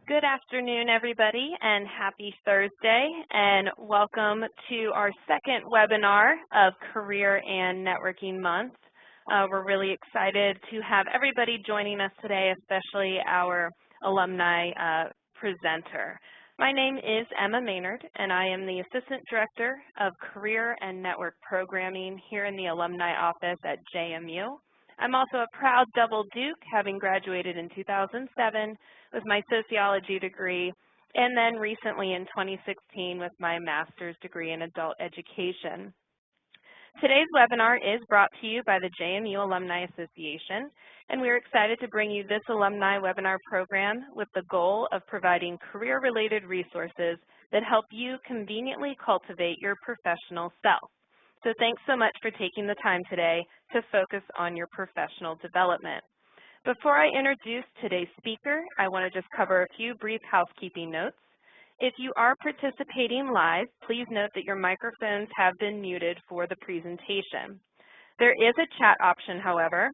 Good afternoon, everybody, and happy Thursday, and welcome to our second webinar of Career and Networking Month. We're really excited to have everybody joining us today, especially our alumni presenter. My name is Emma Maynard, and I am the Assistant Director of Career and Network Programming here in the Alumni Office at JMU. I'm also a proud double Duke, having graduated in 2007 with my sociology degree, and then recently in 2016 with my master's degree in adult education. Today's webinar is brought to you by the JMU Alumni Association, and we're excited to bring you this alumni webinar program with the goal of providing career-related resources that help you conveniently cultivate your professional self. So thanks so much for taking the time today to focus on your professional development. Before I introduce today's speaker, I want to just cover a few brief housekeeping notes. If you are participating live, please note that your microphones have been muted for the presentation. There is a chat option, however.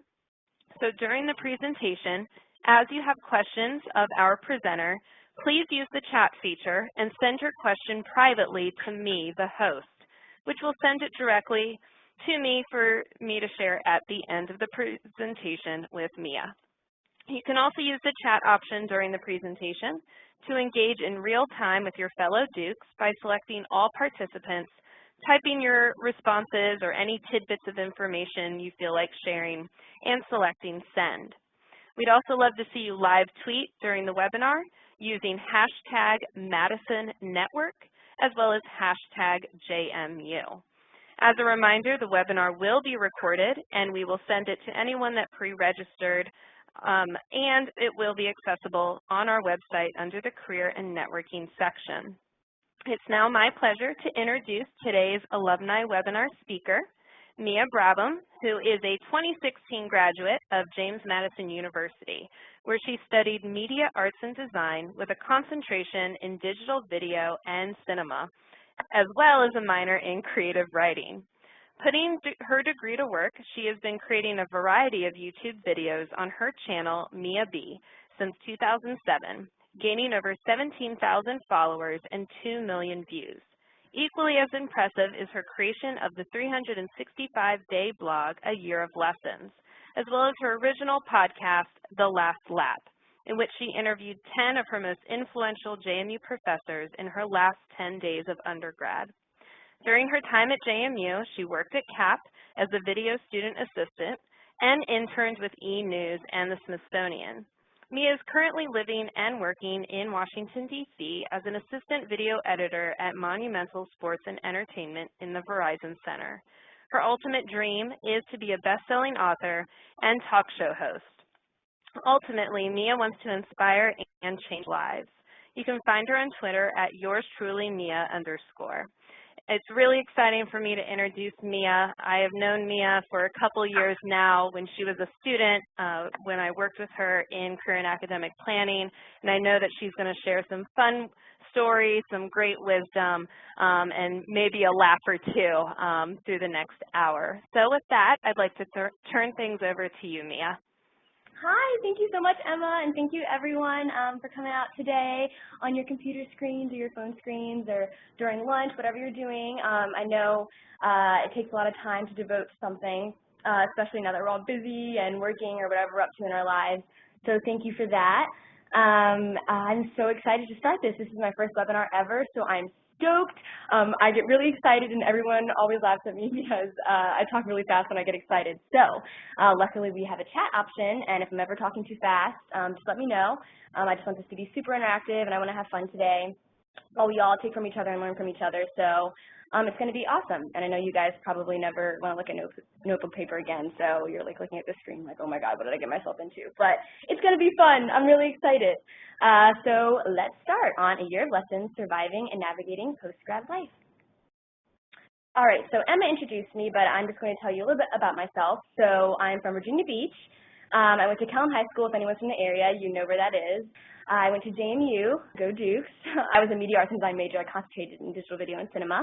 So during the presentation, as you have questions of our presenter, please use the chat feature and send your question privately to me, the host, which will send it directly to me for me to share at the end of the presentation with Mia. You can also use the chat option during the presentation to engage in real time with your fellow Dukes by selecting all participants, typing your responses or any tidbits of information you feel like sharing, and selecting send. We'd also love to see you live tweet during the webinar using hashtag #MadisonNetwork as well as hashtag JMU. As a reminder, the webinar will be recorded and we will send it to anyone that pre-registered, and it will be accessible on our website under the Career and Networking section. It's now my pleasure to introduce today's alumni webinar speaker, Mia Brabham, who is a 2016 graduate of James Madison University, where she studied media arts and design with a concentration in digital video and cinema, as well as a minor in creative writing. Putting her degree to work, she has been creating a variety of YouTube videos on her channel, Mia B, since 2007, gaining over 17,000 followers and 2 million views. Equally as impressive is her creation of the 365-day blog, A Year of Lessons, as well as her original podcast, The Last Lap, in which she interviewed 10 of her most influential JMU professors in her last 10 days of undergrad. During her time at JMU, she worked at CAP as a video student assistant and interned with E! News and the Smithsonian. Mia is currently living and working in Washington, D.C. as an assistant video editor at Monumental Sports and Entertainment in the Verizon Center. Her ultimate dream is to be a best-selling author and talk show host. Ultimately, Mia wants to inspire and change lives. You can find her on Twitter at yourstrulymia_. It's really exciting for me to introduce Mia. I have known Mia for a couple years now when she was a student, when I worked with her in career and academic planning, and I know that she's going to share some fun stories, some great wisdom, and maybe a laugh or two through the next hour. So with that, I'd like to turn things over to you, Mia. Hi, thank you so much, Emma, and thank you everyone for coming out today on your computer screens or your phone screens or during lunch, whatever you're doing. I know it takes a lot of time to devote to something, especially now that we're all busy and working or whatever we're up to in our lives. So thank you for that. I'm so excited to start this. This is my first webinar ever, so I'm stoked. I get really excited and everyone always laughs at me because I talk really fast when I get excited. So luckily we have a chat option, and if I'm ever talking too fast, just let me know. I just want this to be super interactive and I want to have fun today while we all take from each other and learn from each other. So it's going to be awesome. And I know you guys probably never want to look at notebook paper again, so you're like looking at the screen like, oh my God, what did I get myself into? But it's going to be fun. I'm really excited. So let's start on A Year of Lessons, Surviving and Navigating Postgrad Life. All right, so Emma introduced me, but I'm just going to tell you a little bit about myself. So I'm from Virginia Beach. I went to Calhoun High School. If anyone's from the area, you know where that is. I went to JMU, go Dukes. I was a media arts and design major. I concentrated in digital video and cinema.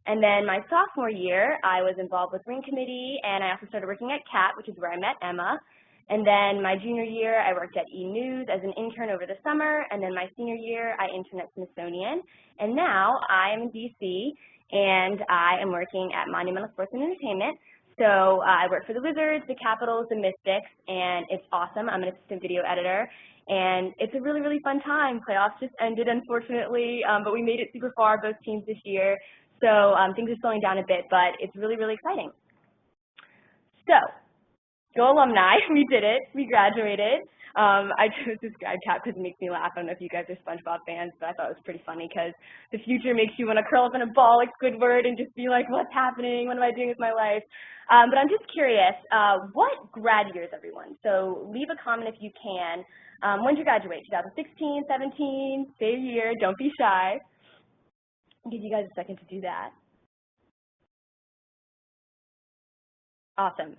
And then my sophomore year, I was involved with Ring Committee, and I also started working at CAP, which is where I met Emma. And then my junior year, I worked at E! News as an intern over the summer, and then my senior year, I interned at Smithsonian. And now I am in DC, and I am working at Monumental Sports and Entertainment. So I work for the Wizards, the Capitals, the Mystics, and it's awesome. I'm an assistant video editor, and it's a really, really fun time. Playoffs just ended, unfortunately, but we made it super far, both teams this year. So things are slowing down a bit, but it's really, really exciting. So, go Alumni, we did it, we graduated. I chose this grad cap because it makes me laugh. I don't know if you guys are SpongeBob fans, but I thought it was pretty funny because the future makes you want to curl up in a ball like Squidward and just be like, what's happening, what am I doing with my life? But I'm just curious, what grad years, everyone? So leave a comment if you can. When did you graduate? 2016, 17, say a year, don't be shy. I'll give you guys a second to do that. Awesome.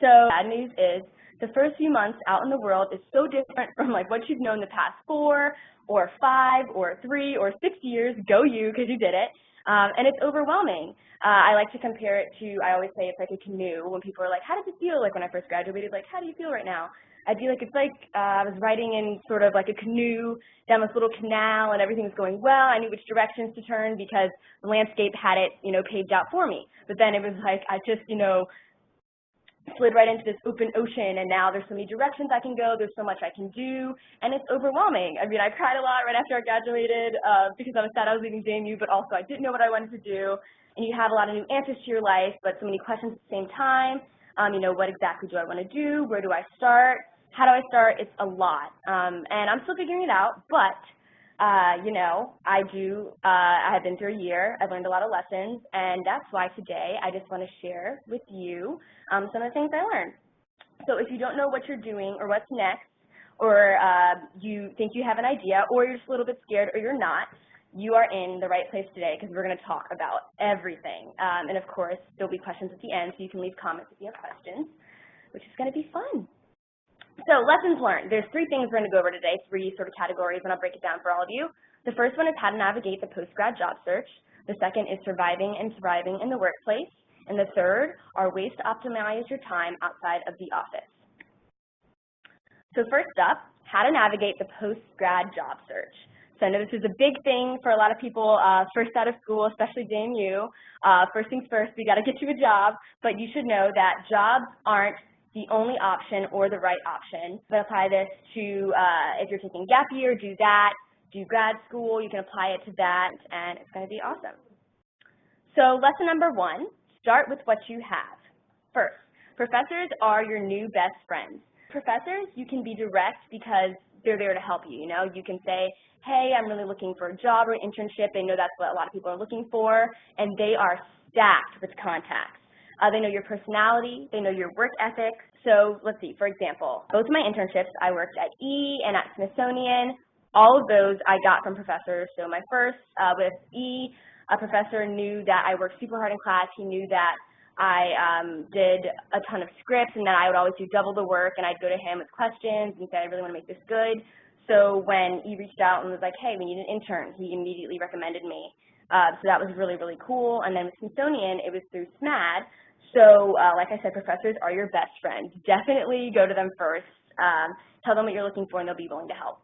So bad news is the first few months out in the world is so different from like what you've known the past 4 or 5 or 3 or 6 years. Go you, because you did it. And it's overwhelming. I like to compare it to, I always say it's like a canoe. When people are like, how does it feel? Like when I first graduated, like, how do you feel right now? I'd be like, it's like I was riding in sort of like a canoe down this little canal and everything was going well. I knew which directions to turn because the landscape had it, paved out for me. But then it was like I just, slid right into this open ocean, and now there's so many directions I can go, there's so much I can do, and it's overwhelming. I mean, I cried a lot right after I graduated because I was sad I was leaving JMU, but also I didn't know what I wanted to do, and you have a lot of new answers to your life, but so many questions at the same time. What exactly do I want to do? Where do I start? How do I start? It's a lot, and I'm still figuring it out, but I have been through a year. I've learned a lot of lessons, and that's why today I just want to share with you some of the things I learned. So if you don't know what you're doing or what's next, or you think you have an idea, or you're just a little bit scared, or you're not, you are in the right place today because we're going to talk about everything. And of course, there'll be questions at the end, so you can leave comments if you have questions, which is going to be fun. So lessons learned. There's 3 things we're going to go over today, 3 sort of categories, and I'll break it down for all of you. The first one is how to navigate the postgrad job search. The second is surviving and thriving in the workplace. And the third are ways to optimize your time outside of the office. So first up, how to navigate the postgrad job search. So I know this is a big thing for a lot of people first out of school, especially JMU. First things first, we got to get you a job, but you should know that jobs aren't the only option or the right option. But apply this to if you're taking gap year, do that. Do grad school, you can apply it to that, and it's going to be awesome. So lesson number 1, start with what you have. First, professors are your new best friends. Professors, you can be direct because they're there to help you. You can say, hey, I'm really looking for a job or an internship. They know that's what a lot of people are looking for, and they are stacked with contacts. They know your personality, they know your work ethic. So let's see, for example, both of my internships, I worked at E! and at Smithsonian. All of those I got from professors. So my first with E!, a professor knew that I worked super hard in class. He knew that I did a ton of scripts and that I would always do double the work, and I'd go to him with questions and say, I really want to make this good. So when he reached out and was like, hey, we need an intern, he immediately recommended me. So that was really, really cool. And then with Smithsonian, it was through SMAD. So like I said, professors are your best friends. Definitely go to them first. Tell them what you're looking for, and they'll be willing to help.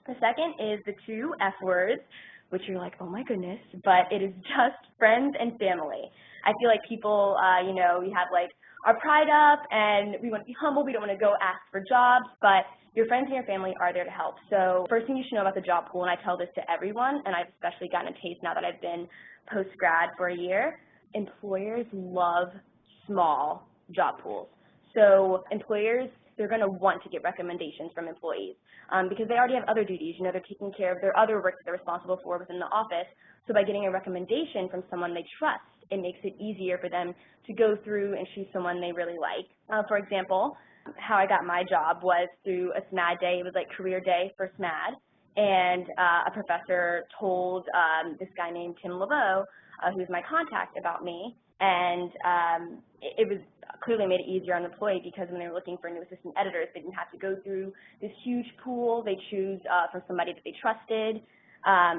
The second is the 2 F words, which you're like, oh my goodness, but it is just friends and family. I feel like people, we have like our pride up, and we want to be humble. We don't want to go ask for jobs, but your friends and your family are there to help. So first thing you should know about the job pool, and I tell this to everyone, and I've especially gotten a taste now that I've been post-grad for a year, employers love small job pools. So employers, they're going to want to get recommendations from employees because they already have other duties. They're taking care of their other work that they're responsible for within the office. So by getting a recommendation from someone they trust, it makes it easier for them to go through and choose someone they really like. For example, how I got my job was through a SMAD day. It was like career day for SMAD, and a professor told this guy named Tim Laveau, who's my contact, about me, and it was clearly made it easier on the employee because when they were looking for new assistant editors, they didn't have to go through this huge pool. They choose from somebody that they trusted,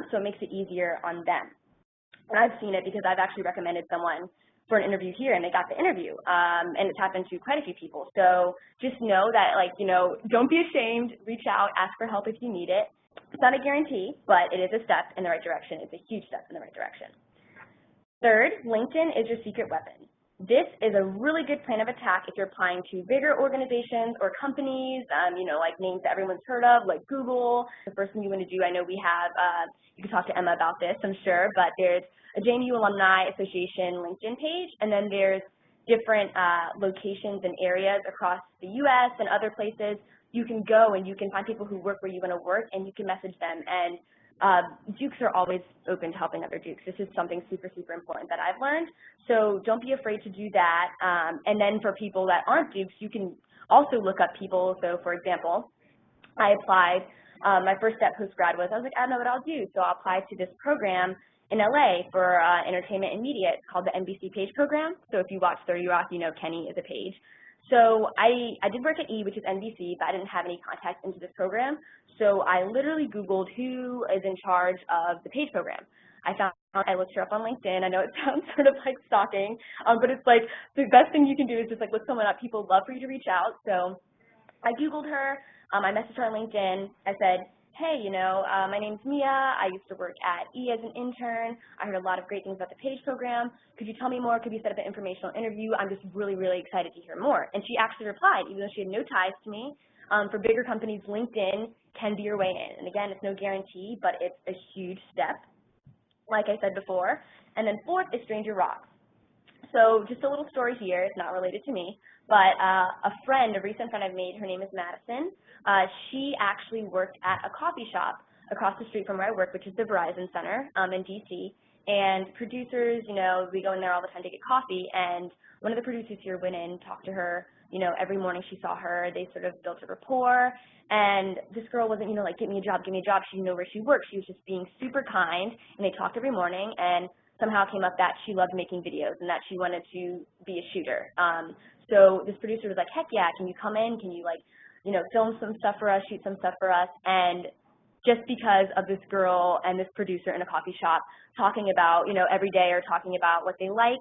so it makes it easier on them. And I've seen it because I've actually recommended someone for an interview here, and they got the interview, and it's happened to quite a few people. So just know that, like, you know, don't be ashamed, reach out, ask for help if you need it. It's not a guarantee, but it is a step in the right direction. It's a huge step in the right direction. Third, LinkedIn is your secret weapon. This is a really good plan of attack if you're applying to bigger organizations or companies, you know, like names that everyone's heard of, like Google. The first thing you want to do, I know we have, you can talk to Emma about this, I'm sure, but there's a JMU Alumni Association LinkedIn page, and then there's different locations and areas across the U.S. and other places. You can go and you can find people who work where you want to work, and you can message them. And Dukes are always open to helping other Dukes. This is something super, super important that I've learned. So don't be afraid to do that. And then for people that aren't Dukes, you can also look up people. So for example, I applied, my first step post-grad was, I was like, I don't know what I'll do. So I'll apply to this program in LA for entertainment and media. It's called the NBC Page Program. So if you watch 30 Rock, you know Kenny is a page. So I did work at E, which is NBC, but I didn't have any contact into this program. So I literally Googled who is in charge of the Page program. I looked her up on LinkedIn. I know it sounds sort of like stalking, but it's like the best thing you can do is just like look someone up. People love for you to reach out. So I Googled her. I messaged her on LinkedIn. I said, hey, you know, my name's Mia. I used to work at E as an intern. I heard a lot of great things about the Page program. Could you tell me more? Could we set up an informational interview? I'm just really, really excited to hear more. And she actually replied, even though she had no ties to me. For bigger companies, LinkedIn can be your way in. And again, it's no guarantee, but it's a huge step, like I said before. And then fourth is Stranger Rocks. So just a little story here. It's not related to me, but a recent friend I've made, her name is Madison. She actually worked at a coffee shop across the street from where I work, which is the Verizon Center in DC. And producers, you know, we go in there all the time to get coffee, and one of the producers here went in, talked to her, you know, every morning she saw her. They sort of built a rapport, and this girl wasn't, you know, like, get me a job, give me a job. She didn't know where she worked. She was just being super kind, and they talked every morning, and somehow it came up that she loved making videos and that she wanted to be a shooter. So this producer was like, heck yeah, can you come in? Can you, like, you know, film some stuff for us, shoot some stuff for us? And just because of this girl and this producer in a coffee shop talking about, you know, every day or talking about what they like,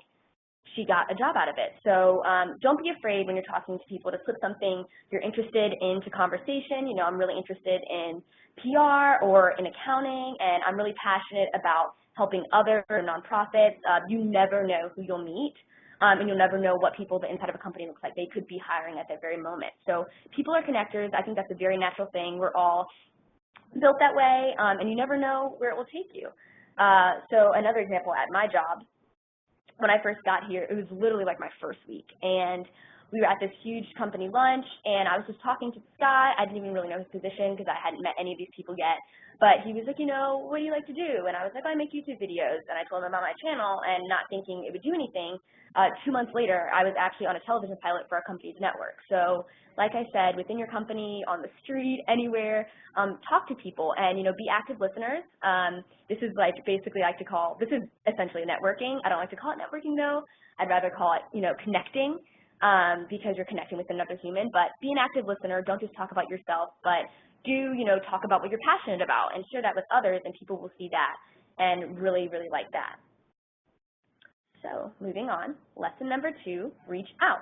she got a job out of it. So don't be afraid when you're talking to people to put something you're interested into conversation. You know, I'm really interested in PR or in accounting, and I'm really passionate about helping other nonprofits. You never know who you'll meet, and you'll never know what people the inside of a company looks like. They could be hiring at that very moment. So people are connectors. I think that's a very natural thing. We're all built that way, and you never know where it will take you. So another example at my job, when I first got here, it was literally like my first week, and we were at this huge company lunch, and I was just talking to this guy. I didn't even really know his position because I hadn't met any of these people yet, but he was like, you know, what do you like to do? And I was like, I make YouTube videos, and I told him about my channel, and not thinking it would do anything. 2 months later, I was actually on a television pilot for our company's network. So like I said, within your company, on the street, anywhere, talk to people and, you know, be active listeners. This is like basically I like to call, this is essentially networking. I don't like to call it networking though. I'd rather call it, you know, connecting because you're connecting with another human. But be an active listener. Don't just talk about yourself, but do, you know, talk about what you're passionate about and share that with others, and people will see that and really, really like that. So moving on, lesson number 2, reach out.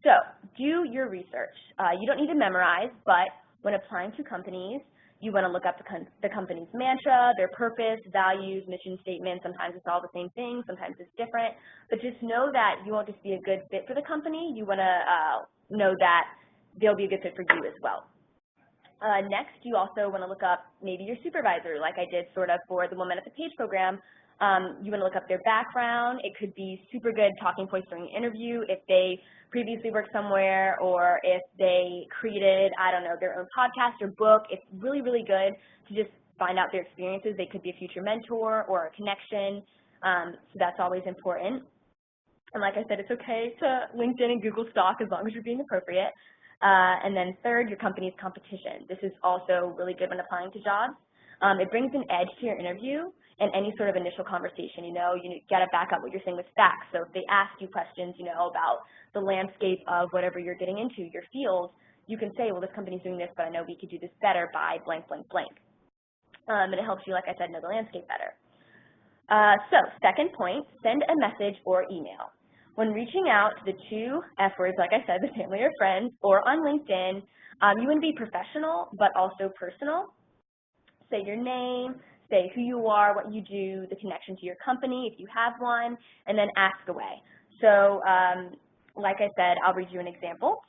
So do your research. You don't need to memorize, but when applying to companies, you want to look up the company's mantra, their purpose, values, mission statement. Sometimes it's all the same thing, sometimes it's different. But just know that you won't just be a good fit for the company. You want to know that they'll be a good fit for you as well. Next, you also want to look up maybe your supervisor, like I did sort of for the Women at the Page program. You want to look up their background. It could be super good talking points during the interview if they previously worked somewhere, or if they created, I don't know, their own podcast or book. It's really, really good to just find out their experiences. They could be a future mentor or a connection, so that's always important. And like I said, it's okay to LinkedIn and Google stalk as long as you're being appropriate. And then third, your company's competition. This is also really good when applying to jobs. It brings an edge to your interview and any sort of initial conversation. You know, you got to back up what you're saying with facts. So if they ask you questions, you know, about the landscape of whatever you're getting into, your field, you can say, well, this company's doing this, but I know we could do this better by blank, blank, blank. And it helps you, like I said, know the landscape better. So second point, send a message or email. When reaching out to the two F words, like I said, the family or friends, or on LinkedIn, you want to be professional but also personal. Say your name, say who you are, what you do, the connection to your company if you have one, and then ask away. So like I said, I'll read you an example.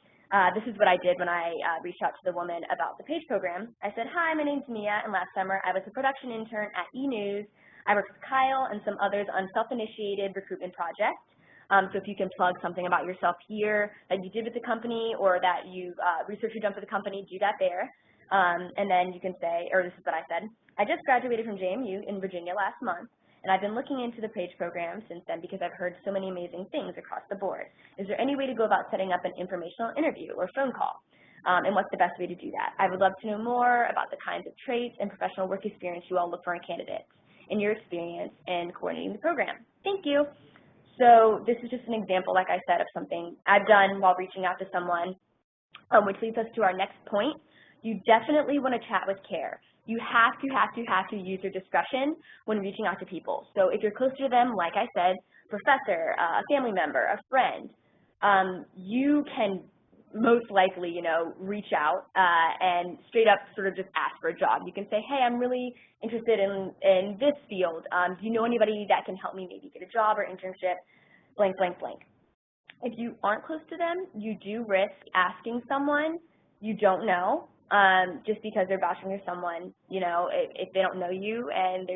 This is what I did when I reached out to the woman about the PAGE program. I said, hi, my name's Mia, and last summer I was a production intern at E-News. I worked with Kyle and some others on self-initiated recruitment projects. So if you can plug something about yourself here that you did with the company or that you research you've done for the company, do that there. And then you can say, or this is what I said, I just graduated from JMU in Virginia last month, and I've been looking into the PAGE program since then because I've heard so many amazing things across the board. Is there any way to go about setting up an informational interview or phone call? And what's the best way to do that? I would love to know more about the kinds of traits and professional work experience you all look for in candidates and your experience in coordinating the program. Thank you. So this is just an example, like I said, of something I've done while reaching out to someone, which leads us to our next point. You definitely want to chat with care. You have to use your discretion when reaching out to people. So if you're close to them, like I said, professor, a family member, a friend, you can most likely, reach out and straight up sort of just ask for a job. You can say, hey, I'm really interested in this field. Do you know anybody that can help me maybe get a job or internship, blank, blank, blank. If you aren't close to them, you do risk asking someone you don't know, just because they're vouching for someone, if they don't know you and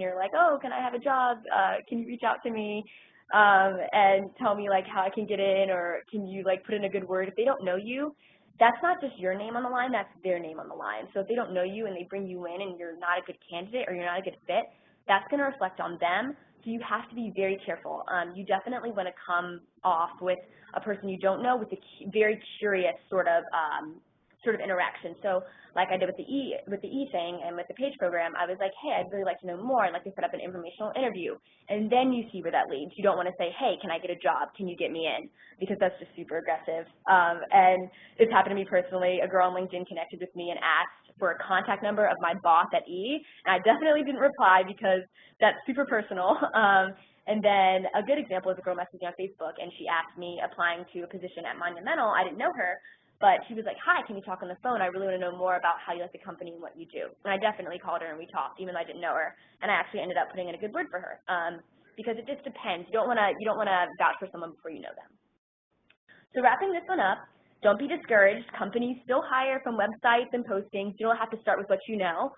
you're like, oh, can I have a job? Can you reach out to me and tell me how I can get in, or can you put in a good word? If they don't know you, that's not just your name on the line, that's their name on the line. So if they don't know you and they bring you in and you're not a good candidate or you're not a good fit, that's going to reflect on them. So you have to be very careful. You definitely want to come off with a person you don't know with a very curious sort of interaction. So like I did with the E thing and with the PAGE program, I was like, hey, I'd really like to know more. I'd like to set up an informational interview. And then you see where that leads. You don't want to say, hey, can I get a job? Can you get me in? Because that's just super aggressive. And this happened to me personally. A girl on LinkedIn connected with me and asked for a contact number of my boss at E. And I definitely didn't reply because that's super personal. And then a good example is a girl messaged me on Facebook, and she asked me applying to a position at Monumental. I didn't know her. But she was like, hi, can you talk on the phone? I really want to know more about how you like the company and what you do. And I definitely called her and we talked, even though I didn't know her. And I actually ended up putting in a good word for her because it just depends. You don't want to vouch for someone before you know them. So wrapping this one up, don't be discouraged. Companies still hire from websites and postings. You don't have to start with what you know,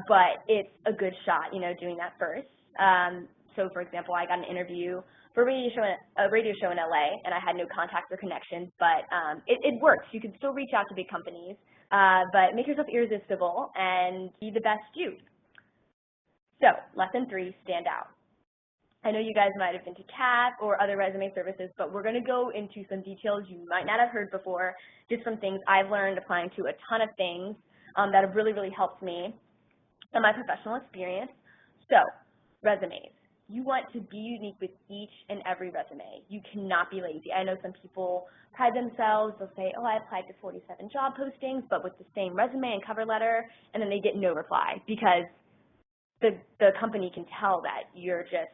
but it's a good shot, doing that first. So for example, I got an interview for a radio show in LA, and I had no contacts or connections, but it works. You can still reach out to big companies, but make yourself irresistible and be the best you. So lesson 3, stand out. I know you guys might have been to CAT or other resume services, but we're going to go into some details you might not have heard before, just some things I've learned applying to a ton of things that have really, really helped me in my professional experience. So resumes. You want to be unique with each and every resume. You cannot be lazy. I know some people pride themselves. They'll say, oh, I applied to 47 job postings, but with the same resume and cover letter, and then they get no reply because the company can tell that you're just,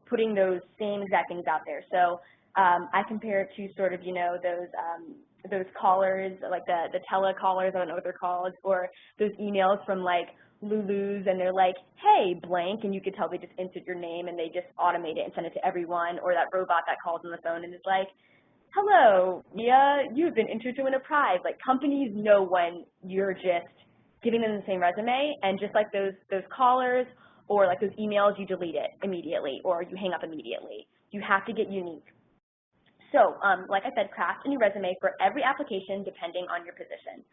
putting those same exact things out there. So I compare it to sort of, those callers, like the telecallers, I don't know what they're called, or those emails from Lulu's, and they're like, hey, blank, and you could tell they just entered your name and they just automate it and send it to everyone, or that robot that calls on the phone and is like, hello, Mia, you've been entered to win a prize. Companies know when you're just giving them the same resume, and just like those callers or those emails, you delete it immediately or you hang up immediately. You have to get unique. So like I said, craft a new resume for every application depending on your position.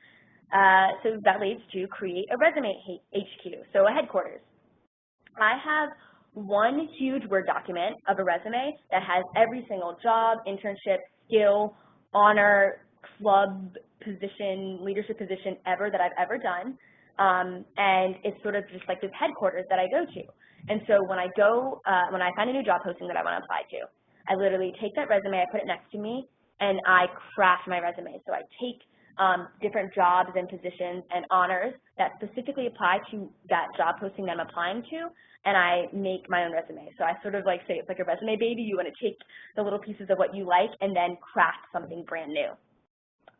So that leads to create a resume HQ, so a headquarters. I have one huge Word document of a resume that has every single job, internship, skill, honor, club position, leadership position ever that I've ever done. And it's sort of just like this headquarters that I go to. And so when I find a new job posting that I want to apply to, I literally take that resume, I put it next to me, and I craft my resume. So I take different jobs and positions and honors that specifically apply to that job posting that I'm applying to, and I make my own resume. So I sort of like say it's like a resume baby. You want to take the little pieces of what you like and then craft something brand new.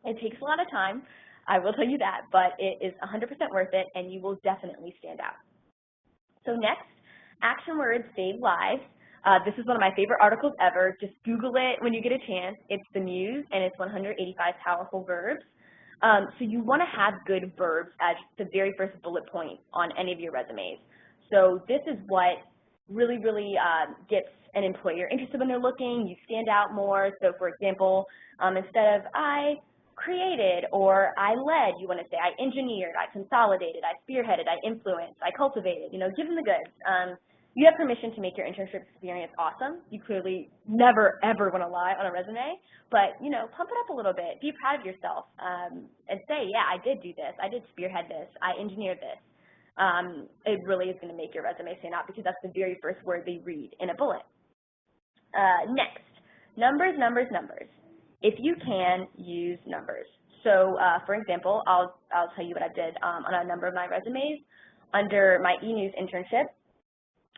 It takes a lot of time, I will tell you that, but it is 100% worth it, and you will definitely stand out. So next, action words save lives. This is one of my favorite articles ever. Just Google it when you get a chance. It's the Muse, and it's 185 powerful verbs. So you want to have good verbs as the very first bullet point on any of your resumes. So this is what really gets an employer interested when they're looking. You stand out more. So for example, instead of I created or I led, you want to say I engineered, I consolidated, I spearheaded, I influenced, I cultivated. You know, give them the goods. You have permission to make your internship experience awesome. You clearly never, ever want to lie on a resume, but, you know, pump it up a little bit. Be proud of yourself and say, yeah, I did do this. I did spearhead this. I engineered this. It really is going to make your resume stand out because that's the very first word they read in a bullet. Next, numbers, numbers, numbers. If you can, use numbers. So, for example, I'll tell you what I did on a number of my resumes. Under my e-news internship,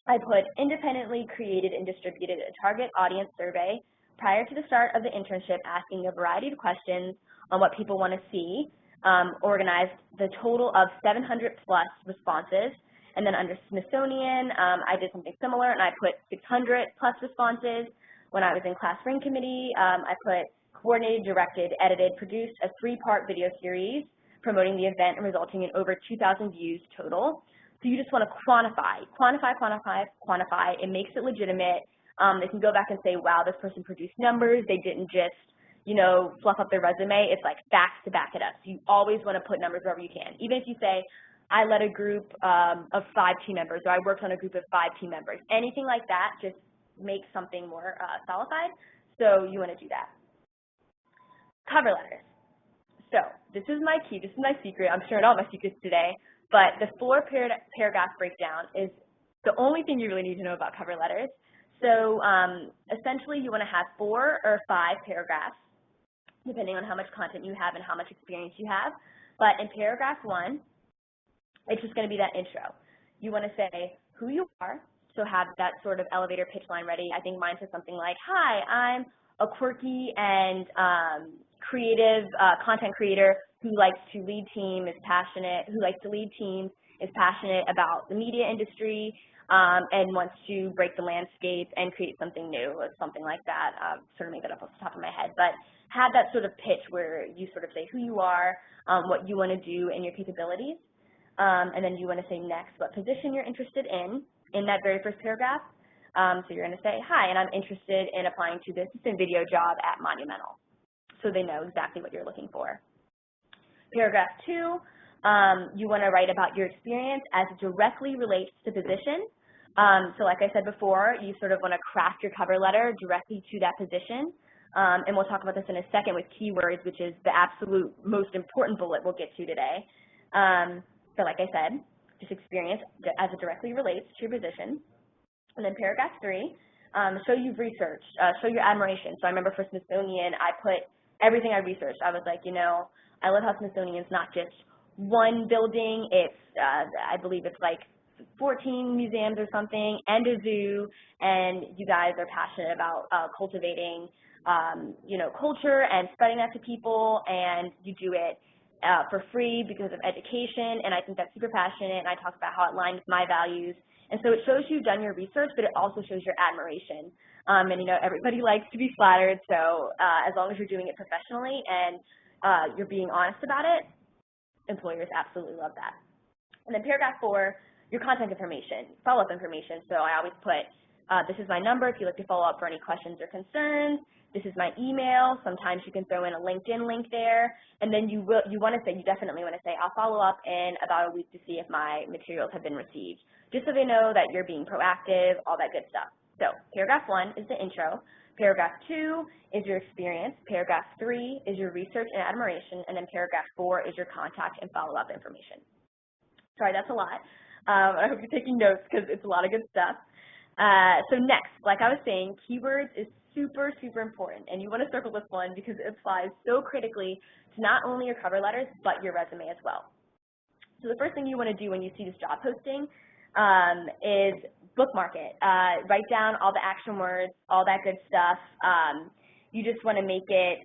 I put independently created and distributed a target audience survey prior to the start of the internship, asking a variety of questions on what people want to see, organized the total of 700 plus responses, and then under Smithsonian, I did something similar, and I put 600 plus responses. When I was in class ring committee, I put coordinated, directed, edited, produced a 3-part video series promoting the event and resulting in over 2,000 views total. So you just want to quantify. It makes it legitimate. They can go back and say, wow, this person produced numbers. They didn't just, you know, fluff up their resume. It's like facts to back it up. So you always want to put numbers wherever you can. Even if you say, I led a group of 5 team members, or I worked on a group of 5 team members. Anything like that just makes something more solidified. So you want to do that. Cover letters. So this is my key. This is my secret. I'm sharing all my secrets today. But the 4-paragraph breakdown is the only thing you really need to know about cover letters. So essentially you want to have 4 or 5 paragraphs, depending on how much content you have and how much experience you have. But in paragraph 1, it's just going to be that intro. You want to say who you are, so have that sort of elevator pitch line ready. I think mine says something like, hi, I'm a quirky and creative content creator who likes to lead team, is passionate, who likes to lead teams, is passionate about the media industry, and wants to break the landscape and create something new, or something like that. Sort of make that up off the top of my head. But have that sort of pitch where you sort of say who you are, what you want to do, and your capabilities. And then you want to say next what position you're interested in that very first paragraph. So you're going to say, hi, and I'm interested in applying to the assistant video job at Monumental. So they know exactly what you're looking for. Paragraph 2, you want to write about your experience as it directly relates to position. So like I said before, you sort of want to craft your cover letter directly to that position. And we'll talk about this in a second with keywords, which is the absolute most important bullet we'll get to today. So like I said, just experience as it directly relates to your position. And then paragraph 3, show you've researched, show your admiration. So I remember for Smithsonian, I put everything I researched. I was like, you know, I love how Smithsonian's not just one building. It's, I believe it's like 14 museums or something, and a zoo, and you guys are passionate about cultivating, you know, culture and spreading that to people, and you do it for free because of education, and I think that's super passionate, and I talk about how it aligns with my values. And so it shows you've done your research, but it also shows your admiration. And, you know, everybody likes to be flattered, so as long as you're doing it professionally and you're being honest about it, employers absolutely love that. And then paragraph 4, your contact information, follow-up information. So I always put, this is my number if you'd like to follow up for any questions or concerns. This is my email. Sometimes you can throw in a LinkedIn link there. And then you want to say, you definitely want to say, I'll follow up in about a week to see if my materials have been received, just so they know that you're being proactive, all that good stuff. So paragraph 1 is the intro. Paragraph 2 is your experience. Paragraph 3 is your research and admiration. And then paragraph 4 is your contact and follow-up information. Sorry, that's a lot. I hope you're taking notes because it's a lot of good stuff. So next, like I was saying, keywords is super, super important. And you want to circle this one because it applies so critically to not only your cover letters, but your resume as well. So the first thing you want to do when you see this job posting is bookmark it. Write down all the action words, all that good stuff. You just want to make it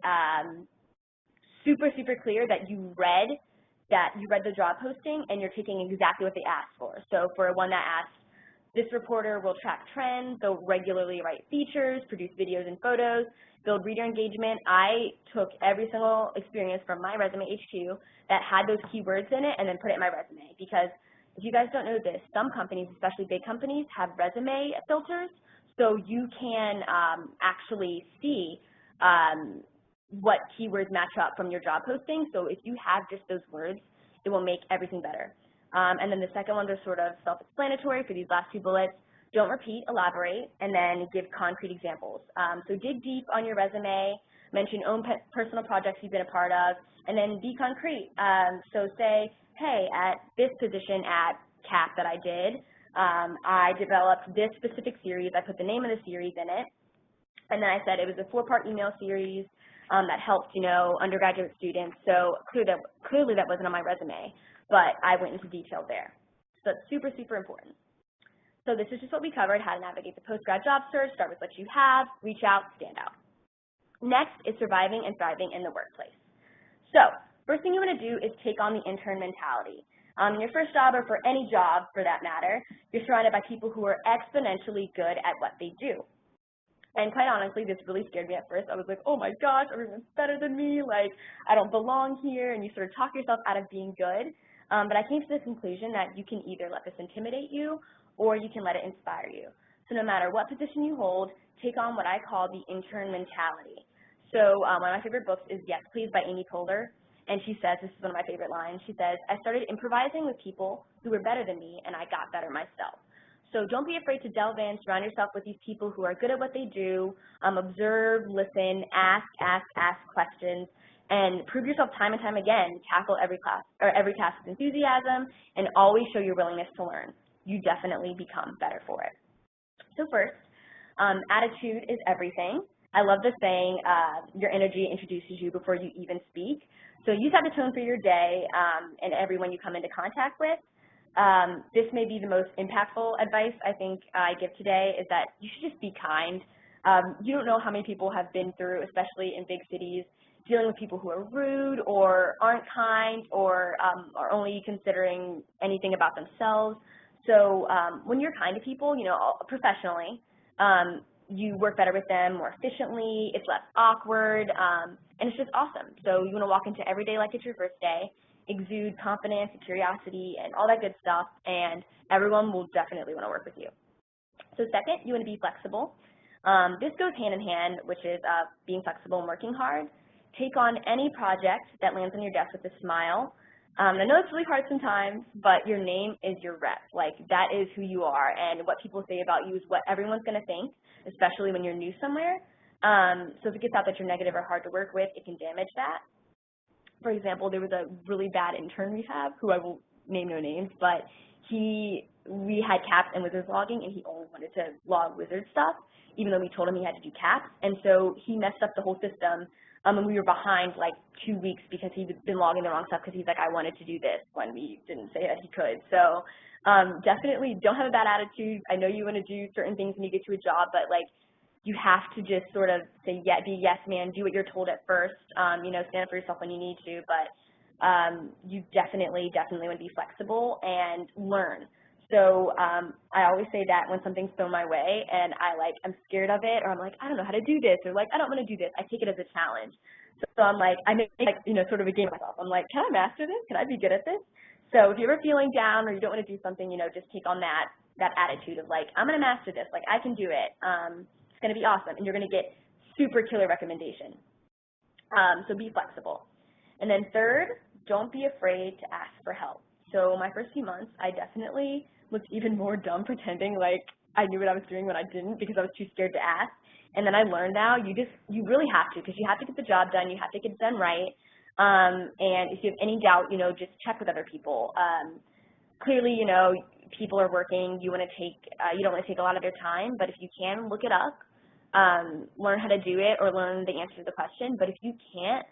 super, super clear that you read the job posting and you're taking exactly what they asked for. So for one that asks, this reporter will track trends, they'll regularly write features, produce videos and photos, build reader engagement. I took every single experience from my resume HQ that had those keywords in it and then put it in my resume, because if you guys don't know this, some companies, especially big companies, have resume filters, so you can actually see what keywords match up from your job posting. So if you have just those words, it will make everything better. And then the second ones are sort of self-explanatory for these last two bullets. Don't repeat, elaborate, and then give concrete examples. So dig deep on your resume, mention own personal projects you've been a part of, and then be concrete. So say, hey, at this position at CAP that I did, I developed this specific series. I put the name of the series in it. And then I said it was a 4-part email series that helped, undergraduate students. So clearly that wasn't on my resume, but I went into detail there. So that's super, super important. So this is just what we covered: how to navigate the postgrad job search, start with what you have, reach out, stand out. Next is surviving and thriving in the workplace. So first thing you want to do is take on the intern mentality. In your first job, or for any job for that matter, you're surrounded by people who are exponentially good at what they do. And quite honestly, this really scared me at first. I was like, oh my gosh, everyone's better than me, like I don't belong here, and you sort of talk yourself out of being good. But I came to the conclusion that you can either let this intimidate you or you can let it inspire you. So no matter what position you hold, take on what I call the intern mentality. So one of my favorite books is Yes, Please by Amy Poehler, and she says, this is one of my favorite lines, she says, I started improvising with people who were better than me, and I got better myself. So don't be afraid to delve in, surround yourself with these people who are good at what they do, observe, listen, ask questions, and prove yourself time and time again. Tackle every task with enthusiasm, and always show your willingness to learn. You definitely become better for it. So first, attitude is everything. I love the saying, your energy introduces you before you even speak. So you set the tone for your day and everyone you come into contact with. This may be the most impactful advice I think I give today, is that you should just be kind. You don't know how many people have been through, especially in big cities, dealing with people who are rude or aren't kind or are only considering anything about themselves. So when you're kind to people, professionally, you work better with them more efficiently, it's less awkward, and it's just awesome. So you want to walk into every day like it's your first day, exude confidence and curiosity and all that good stuff, and everyone will definitely want to work with you. So second, you want to be flexible. This goes hand in hand, which is being flexible and working hard. Take on any project that lands on your desk with a smile. I know it's really hard sometimes, but your name is your rep. Like, that is who you are, and what people say about you is what everyone's going to think, especially when you're new somewhere. So if it gets out that you're negative or hard to work with, it can damage that. For example, there was a really bad intern we have, who I will name no names, but we had caps and wizards logging, and he only wanted to log wizard stuff, even though we told him he had to do caps. And so he messed up the whole system, and we were behind like 2 weeks because he'd been logging the wrong stuff, because he's like, I wanted to do this, when we didn't say that he could. So definitely don't have a bad attitude. I know you want to do certain things when you get to a job, but like, you have to just sort of say, yeah, be a yes man, do what you're told at first, stand up for yourself when you need to, but you definitely want to be flexible and learn. So I always say that when something's thrown my way and I'm scared of it, or I'm like, I don't know how to do this, or like, I don't want to do this, I take it as a challenge. So I'm like, I make sort of a game of myself. I'm like, can I master this? Can I be good at this? So if you're ever feeling down or you don't want to do something, just take on that attitude of like, I'm going to master this, like I can do it. It's going to be awesome, and you're going to get super killer recommendation. So be flexible. And then third, don't be afraid to ask for help. So my first few months, I definitely was even more dumb, pretending like I knew what I was doing when I didn't, because I was too scared to ask. And then I learned now you really have to, because you have to get the job done, you have to get it done right. And if you have any doubt, just check with other people. Clearly, people are working. You don't want to take a lot of their time, but if you can, look it up. learn how to do it or learn the answer to the question. But if you can't,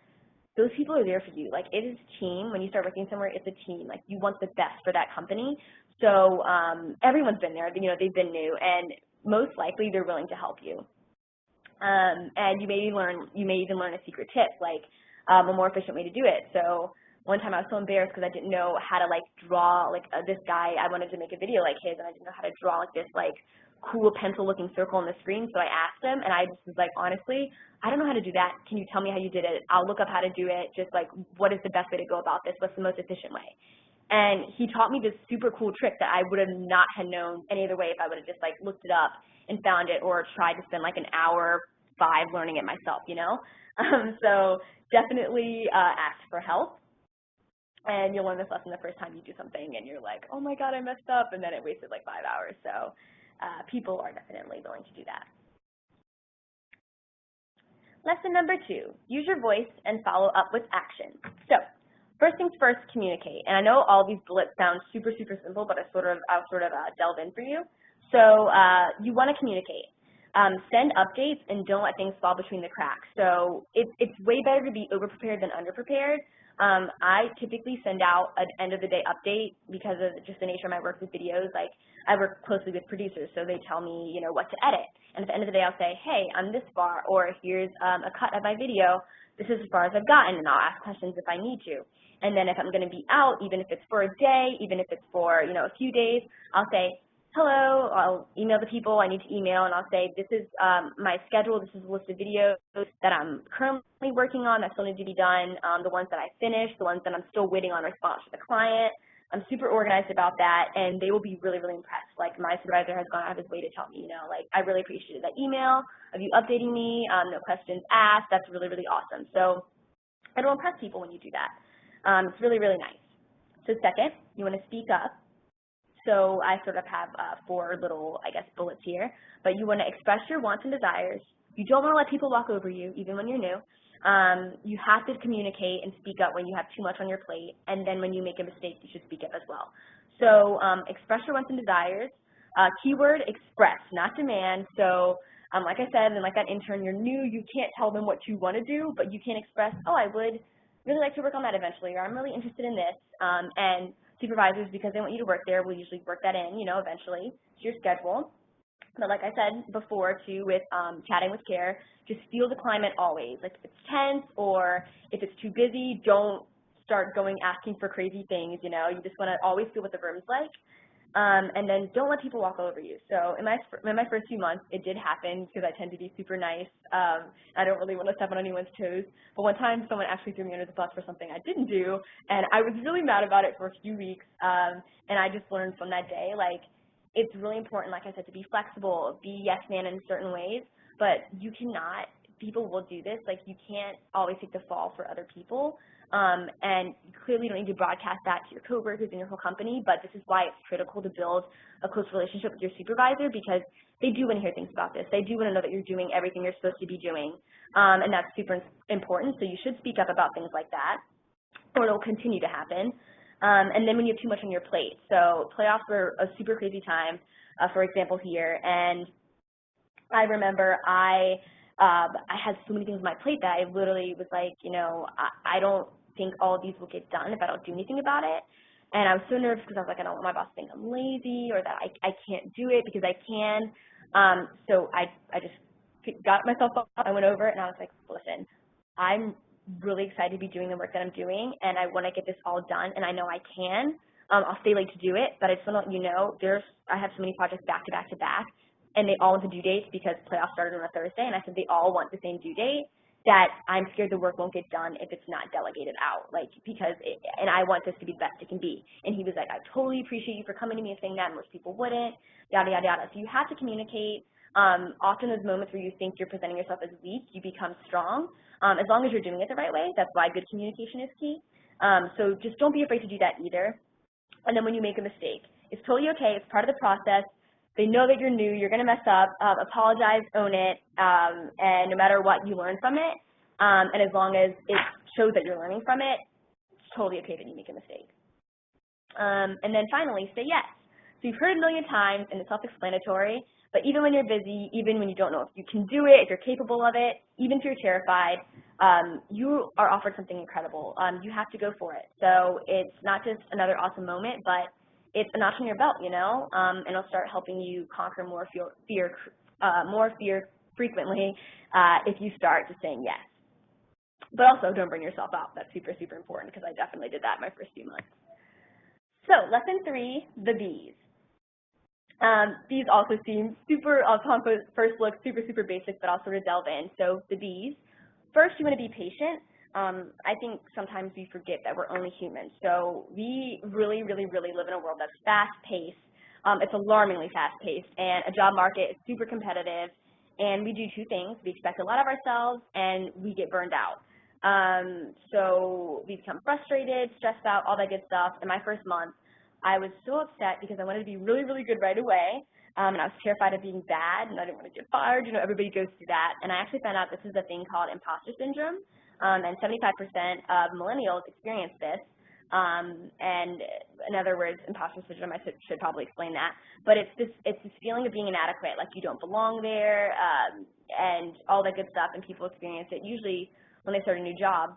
those people are there for you. Like, it is team. When you start working somewhere, it's a team. Like, you want the best for that company. So everyone's been there. You know, they've been new, and most likely they're willing to help you. And you may even learn a secret tip, like a more efficient way to do it. So one time I was so embarrassed because I didn't know how to like draw like this guy. I wanted to make a video like his, and I didn't know how to draw like this like cool pencil-looking circle on the screen. So I asked him, and I just was like, honestly, I don't know how to do that. Can you tell me how you did it? I'll look up how to do it. Just like, what is the best way to go about this? What's the most efficient way? And he taught me this super cool trick that I would have not had known any other way if I would have just like looked it up and found it, or tried to spend like an hour, 5 learning it myself, you know? So definitely ask for help. And you'll learn this lesson the first time you do something and you're like, oh my God, I messed up, and then it wasted like 5 hours. So people are definitely willing to do that. Lesson number 2, use your voice and follow up with action. So first things first, communicate. And I know all these bullets sound super, super simple, but I'll sort of delve in for you. So you want to communicate. Send updates and don't let things fall between the cracks. So it's way better to be over-prepared than under-prepared. I typically send out an end-of-the-day update because of just the nature of my work with videos. Like, I work closely with producers, so they tell me, you know, what to edit. And at the end of the day, I'll say, hey, I'm this far, or here's a cut of my video. This is as far as I've gotten, and I'll ask questions if I need to. And then if I'm going to be out, even if it's for a day, even if it's for, you know, a few days, I'll say, hello, I'll email the people I need to email, and I'll say, this is my schedule, this is a list of videos that I'm currently working on that still need to be done, the ones that I finished, the ones that I'm still waiting on response from the client. I'm super organized about that, and they will be really, really impressed. Like, my supervisor has gone out of his way to tell me, you know, like, I really appreciated that email of you updating me, no questions asked. That's really, really awesome. So it'll impress people when you do that. It's really, really nice. So second, you want to speak up. So I sort of have 4 little, I guess, bullets here. But you want to express your wants and desires. You don't want to let people walk over you, even when you're new. You have to communicate and speak up when you have too much on your plate. And then when you make a mistake, you should speak up as well. So express your wants and desires. Keyword, express, not demand. So like I said, and like that intern, you're new. You can't tell them what you want to do, but you can express, oh, I would really like to work on that eventually, or I'm really interested in this. And supervisors, because they want you to work there, will usually work that in, you know, eventually to your schedule. But like I said before, too, with chatting with care, just feel the climate always. Like, if it's tense or if it's too busy, don't start going asking for crazy things, you know. You just want to always feel what the room's like. And then don't let people walk over you. So in my first few months, it did happen because I tend to be super nice. I don't really want to step on anyone's toes. But one time, someone actually threw me under the bus for something I didn't do, and I was really mad about it for a few weeks. And I just learned from that day, like, it's really important, like I said, to be flexible, be yes man in certain ways, but you cannot, people will do this, like, you can't always take the fall for other people. And you clearly don't need to broadcast that to your coworkers and your whole company, but this is why it's critical to build a close relationship with your supervisor, because they do want to hear things about this. They do want to know that you're doing everything you're supposed to be doing, and that's super important, so you should speak up about things like that, or it'll continue to happen. And then when you have too much on your plate. So playoffs were a super crazy time, for example, here, and I remember I had so many things on my plate that I literally was like, you know, I don't think all of these will get done if I don't do anything about it. And I was so nervous because I was like, I don't want my boss to think I'm lazy or that I can't do it, because I can. So I just got myself up, I went over it, and I was like, listen, I'm really excited to be doing the work that I'm doing, and I want to get this all done, and I know I can. I'll stay late to do it, but I just want to let you know, I have so many projects back to back to back, and they all want the due dates because playoffs started on a Thursday, and I said they all want the same due date, that I'm scared the work won't get done if it's not delegated out, like, and I want this to be the best it can be. And he was like, I totally appreciate you for coming to me and saying that, and most people wouldn't, yada, yada, yada. So you have to communicate. Often those moments where you think you're presenting yourself as weak, you become strong. As long as you're doing it the right way, that's why good communication is key. So just don't be afraid to do that either. And then when you make a mistake, it's totally okay. It's part of the process. They know that you're new. You're going to mess up. Apologize, own it, and no matter what, you learn from it. And as long as it shows that you're learning from it, it's totally okay that you make a mistake. And then finally, say yes. So you've heard it a million times, and it's self-explanatory, But even when you're busy, even when you don't know if you can do it, if you're capable of it, even if you're terrified, you are offered something incredible. You have to go for it. So it's not just another awesome moment, but it's a notch on your belt, you know, and it'll start helping you conquer more fear frequently if you start just saying yes. But also, don't burn yourself out. That's super, super important because I definitely did that my first few months. So, lesson 3, the B's. These also seem super, upon first look, super, super basic, but I'll sort of delve in. So, the B's. First, you want to be patient. I think sometimes we forget that we're only humans. So, we really, really, really live in a world that's fast-paced. It's alarmingly fast-paced, and a job market is super competitive. And we do 2 things. We expect a lot of ourselves, and we get burned out. So we become frustrated, stressed out, all that good stuff. In my first month, I was so upset because I wanted to be really, really good right away, and I was terrified of being bad, and I didn't want to get fired. You know, everybody goes through that. And I actually found out this is a thing called imposter syndrome, and 75% of millennials experience this. And in other words, imposter syndrome, I should probably explain that. But it's this feeling of being inadequate, like you don't belong there, and all that good stuff, and people experience it usually when they start a new job.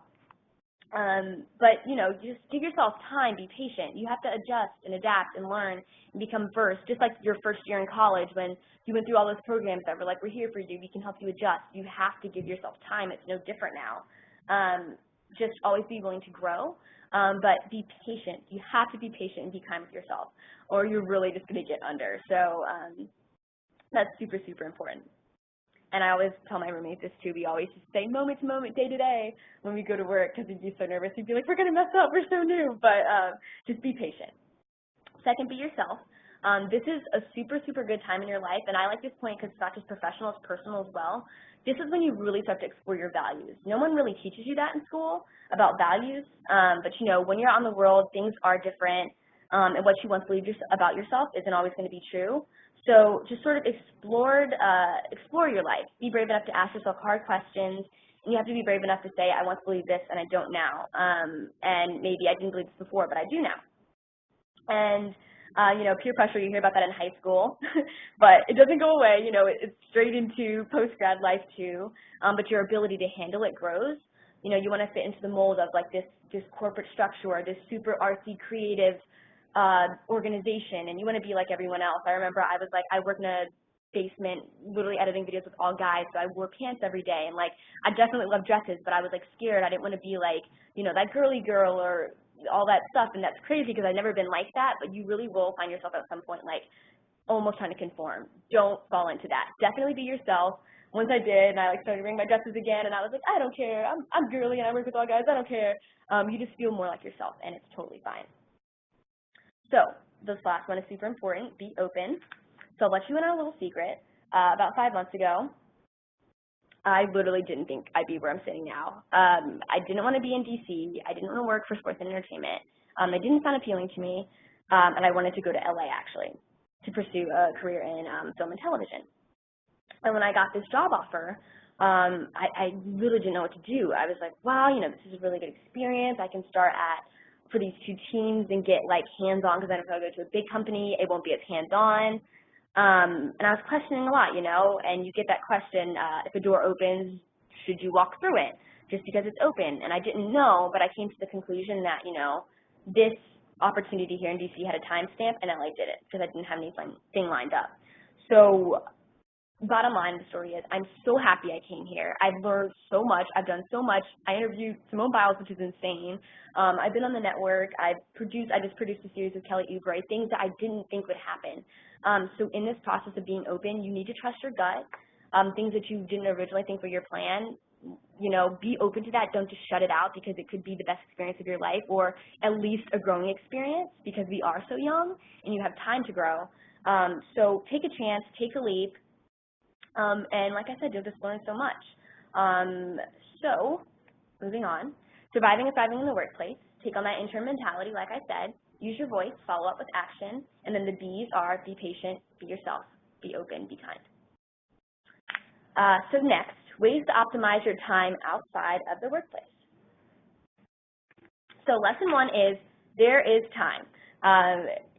But, you know, just give yourself time, be patient. You have to adjust and adapt and learn and become versed, just like your first year in college when you went through all those programs that were like, we're here for you, we can help you adjust. You have to give yourself time. It's no different now. Just always be willing to grow, but be patient. You have to be patient and be kind with yourself, or you're really just going to get under. So that's super, super important. And I always tell my roommates this too. We always just say moment to moment, day to day when we go to work because we'd be so nervous. We'd be like, we're going to mess up. We're so new. But just be patient. Second, be yourself. This is a super, super good time in your life. And I like this point because it's not just professional, it's personal as well. This is when you really start to explore your values. No one really teaches you that in school about values. But, you know, when you're out in the world, things are different. And what you once believed about yourself isn't always going to be true. So just sort of explore your life. Be brave enough to ask yourself hard questions, and you have to be brave enough to say, I once believed this and I don't now, and maybe I didn't believe this before, but I do now. And, you know, peer pressure, you hear about that in high school, but it doesn't go away. You know, it's straight into post-grad life too, but your ability to handle it grows. You know, you want to fit into the mold of like this corporate structure or this super artsy, creative organization, and you want to be like everyone else. I remember I worked in a basement literally editing videos with all guys, so I wore pants every day, and like I definitely love dresses, but I was like scared. I didn't want to be like, you know, that girly girl or all that stuff, and that's crazy because I've never been like that, but you really will find yourself at some point like almost trying to conform. Don't fall into that. Definitely be yourself. Once I did, and I like started wearing my dresses again, and I was like, I don't care. I'm girly and I work with all guys. I don't care. You just feel more like yourself, and it's totally fine. So this last one is super important. Be open. So I'll let you in on a little secret. About 5 months ago, I literally didn't think I'd be where I'm sitting now. I didn't want to be in DC. I didn't want to work for sports and entertainment. It didn't sound appealing to me, and I wanted to go to LA actually to pursue a career in film and television. And when I got this job offer, I really didn't know what to do. I was like, wow, you know, this is a really good experience. I can start for these 2 teams and get like hands-on, because then if I go to a big company, it won't be as hands-on. And I was questioning a lot, you know, and you get that question, if a door opens, should you walk through it just because it's open? And I didn't know, but I came to the conclusion that, you know, this opportunity here in DC had a timestamp, and LA did it because I didn't have anything lined up. So bottom line of the story is I'm so happy I came here. I've learned so much. I've done so much. I interviewed Simone Biles, which is insane. I've been on the network. I just produced a series with Kelly Oubre, things that I didn't think would happen. So in this process of being open, you need to trust your gut. Things that you didn't originally think were your plan, you know, be open to that. Don't just shut it out because it could be the best experience of your life, or at least a growing experience, because we are so young and you have time to grow. So take a chance, take a leap. And like I said, you'll just learn so much. So, moving on. Surviving and thriving in the workplace. Take on that intern mentality, like I said. Use your voice, follow up with action. And then the B's are be patient, be yourself, be open, be kind. So next, ways to optimize your time outside of the workplace. So lesson 1 is there is time.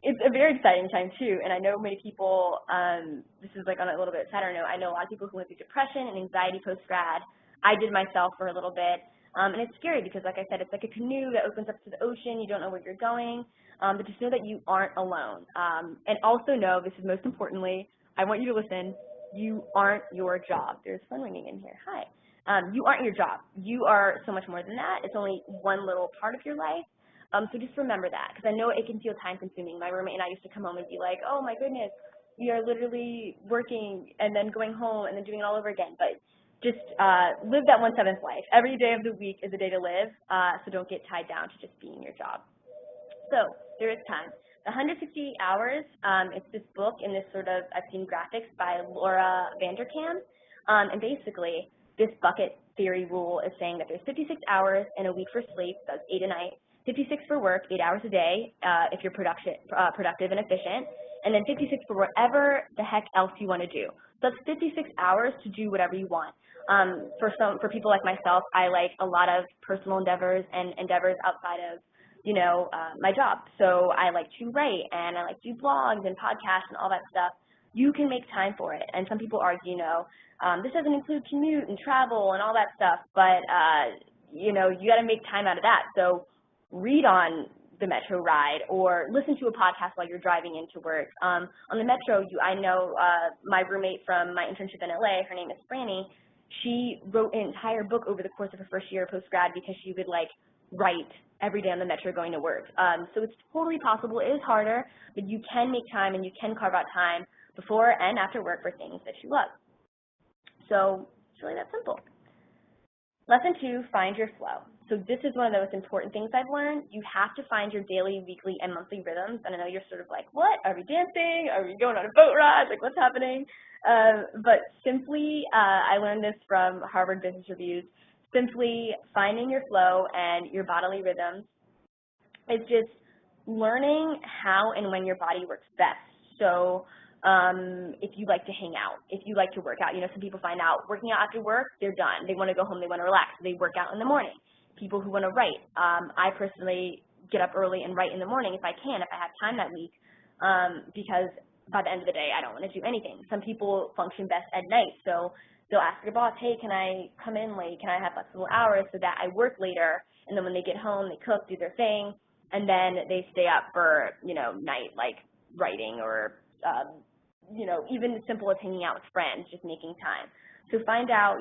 It's a very exciting time too, and I know many people, this is like on a little bit sadder note, I know a lot of people who went through depression and anxiety post-grad. I did myself for a little bit, and it's scary because, like I said, it's like a canoe that opens up to the ocean. You don't know where you're going, but just know that you aren't alone. And also know, this is most importantly, I want you to listen, you aren't your job. There's phone ringing in here. Hi. You aren't your job. You are so much more than that. It's only one little part of your life. So just remember that, because I know it can feel time-consuming. My roommate and I used to come home and be like, oh, my goodness, we are literally working and then going home and then doing it all over again. But just live that 1/7 life. Every day of the week is a day to live, so don't get tied down to just being your job. So there is time. The 168 Hours, it's this book in this sort of, I've seen graphics by Laura Vanderkam, and basically this bucket theory rule is saying that there's 56 hours in a week for sleep, that's 8 a night, 56 for work, 8 hours a day if you're productive and efficient, and then 56 for whatever the heck else you want to do. So that's 56 hours to do whatever you want. For people like myself, I like a lot of personal endeavors and endeavors outside of, my job. So I like to write, and I like to do blogs and podcasts and all that stuff. You can make time for it. And some people argue, this doesn't include commute and travel and all that stuff, but, you got to make time out of that. So read on the metro ride or listen to a podcast while you're driving into work. On the metro, I know my roommate from my internship in LA, her name is Franny, she wrote an entire book over the course of her first year of post-grad because she would write every day on the metro going to work. So it's totally possible. It is harder, but you can make time and you can carve out time before and after work for things that you love. So it's really that simple. Lesson 2, find your flow. So this is one of the most important things I've learned. You have to find your daily, weekly, and monthly rhythms. And I know you're sort of like, what? Are we dancing? Are we going on a boat ride? Like, what's happening? But simply, I learned this from Harvard Business Reviews, simply finding your flow and your bodily rhythms is just learning how and when your body works best. So if you like to hang out, if you like to work out, some people find out working out after work, they're done. They want to go home, they want to relax, so they work out in the morning. People who want to write, I personally get up early and write in the morning if I can, if I have time that week, because by the end of the day, I don't want to do anything. Some people function best at night, so they'll ask their boss, hey, can I come in late? Can I have flexible hours so that I work later? And then when they get home, they cook, do their thing, and then they stay up for, night, like writing or, even as simple as hanging out with friends, just making time. So find out,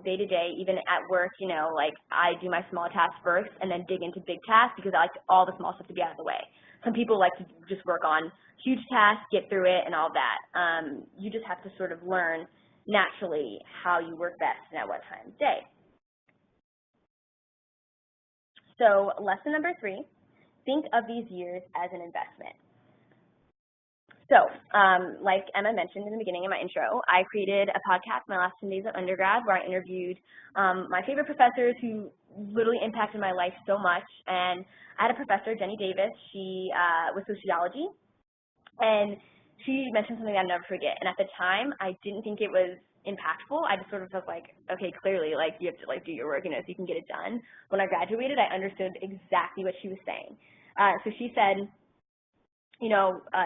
day to day, even at work, I do my small tasks first and then dig into big tasks because I like all the small stuff to be out of the way. Some people like to just work on huge tasks, get through it, and all that. You just have to sort of learn naturally how you work best and at what time of day. So lesson number 3, think of these years as an investment. So, like Emma mentioned in the beginning of my intro, I created a podcast my last 10 days of undergrad where I interviewed my favorite professors who literally impacted my life so much. And I had a professor, Jenny Davis. She was sociology, and she mentioned something I'll never forget. And at the time, I didn't think it was impactful. I just sort of felt like, okay, clearly, you have to do your work, so you can get it done. When I graduated, I understood exactly what she was saying. So she said,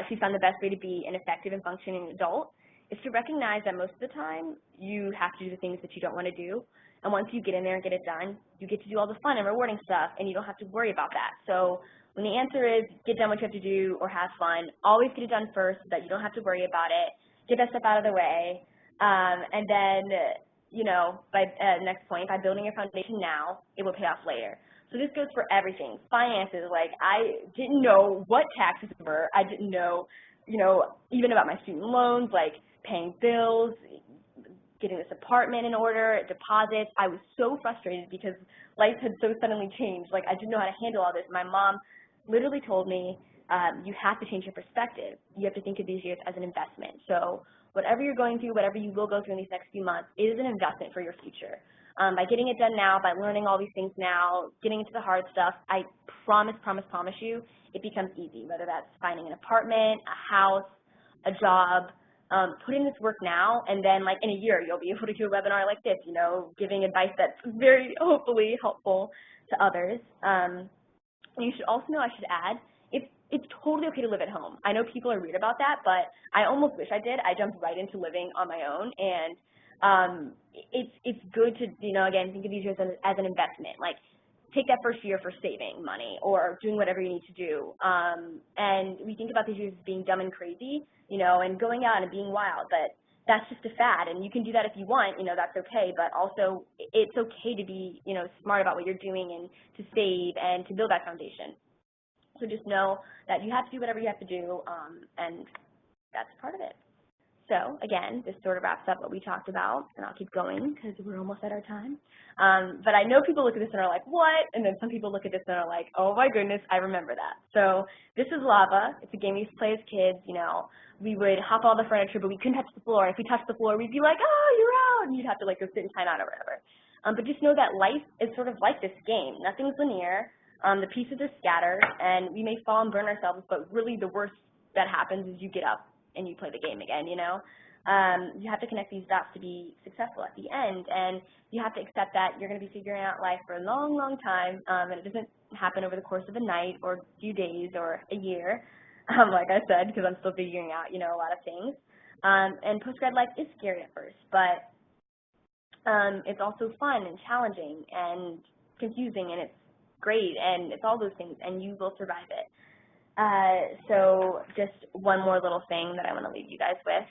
she found the best way to be an effective and functioning adult is to recognize that most of the time you have to do the things that you don't want to do. And once you get in there and get it done, you get to do all the fun and rewarding stuff, and you don't have to worry about that. So when the answer is get done what you have to do or have fun, always get it done first so that you don't have to worry about it. Get that stuff out of the way. And then, by next point, by building your foundation now, it will pay off later. So this goes for everything. Finances, I didn't know what taxes were. I didn't know, even about my student loans, paying bills, getting this apartment in order, deposits. I was so frustrated because life had so suddenly changed. I didn't know how to handle all this. My mom literally told me, you have to change your perspective. You have to think of these years as an investment. So whatever you're going through, whatever you will go through in these next few months, it is an investment for your future. By getting it done now, by learning all these things now, getting into the hard stuff, I promise you, it becomes easy, whether that's finding an apartment, a house, a job. Put in this work now, and then in a year, you'll be able to do a webinar like this, giving advice that's very, hopefully, helpful to others. And you should also know, I should add, if it's totally okay to live at home. I know people are weird about that, but I almost wish I did. I jumped right into living on my own, and it's good to, you know, again, think of these years as an investment. Like, take that first year for saving money or doing whatever you need to do. And we think about these years as being dumb and crazy, you know, and going out and being wild, but that's just a fad, and you can do that if you want, you know, that's okay, but also it's okay to be, you know, smart about what you're doing and to save and to build that foundation. So just know that you have to do whatever you have to do, and that's part of it. So again, this sort of wraps up what we talked about, and I'll keep going because we're almost at our time. But I know people look at this and are like, what? And then some people look at this and are like, oh my goodness, I remember that. So this is Lava. It's a game we used to play as kids. You know, we would hop all the furniture, but we couldn't touch the floor. If we touched the floor, we'd be like, oh, you're out, and you'd have to like go sit in timeout or whatever. But just know that life is sort of like this game. Nothing's linear. The pieces are scattered, and we may fall and burn ourselves, but really the worst that happens is you get up and you play the game again, you know? You have to connect these dots to be successful at the end, and you have to accept that you're going to be figuring out life for a long, long time, and it doesn't happen over the course of a night or a few days or a year, like I said, because I'm still figuring out, you know, a lot of things. And postgrad life is scary at first, but it's also fun and challenging and confusing, and it's great, and it's all those things, and you will survive it. So just one more little thing that I want to leave you guys with.